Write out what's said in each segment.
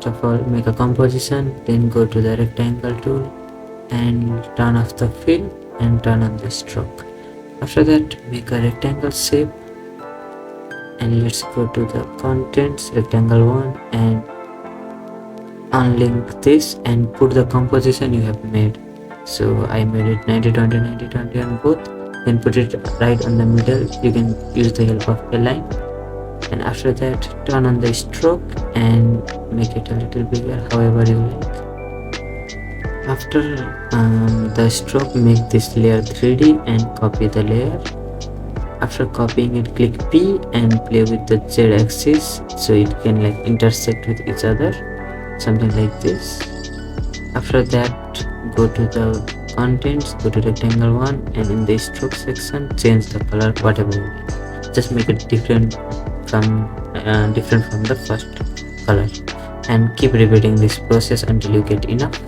of all, make a composition, then go to the rectangle tool and turn off the fill and turn on the stroke. After that, make a rectangle shape and let's go to the contents, rectangle 1, and unlink this and put the composition you have made. So I made it 90-20, 90-20 on both, then put it right on the middle. You can use the help of a line, and after that turn on the stroke and make it a little bigger, however you like. After the stroke, make this layer 3D and copy the layer. After copying it, click P and play with the Z axis so it can like intersect with each other, something like this. After that, go to the contents, go to rectangle 1, and in the stroke section change the color whatever you like. Just make it different from the first color, and keep repeating this process until you get enough.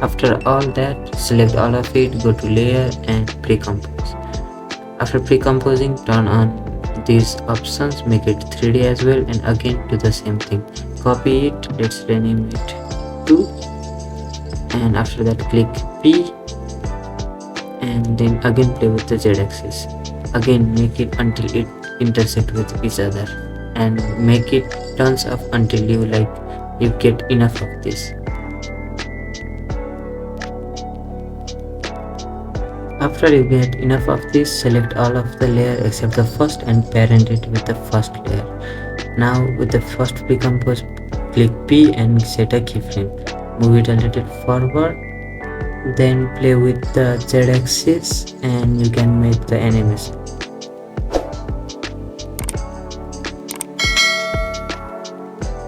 After all that, select all of it, go to layer and pre-compose. After pre-composing, turn on these options, make it 3D as well, and again do the same thing. Copy it, let's rename it 2, and after that click P and then again play with the Z axis. Again make it until it intersect with each other, and make it turns up until you get enough of this. After you get enough of this, select all of the layer except the first and parent it with the first layer. Now with the first pre-compose, click P and set a keyframe. Move it a little forward, then play with the Z axis and you can make the animation.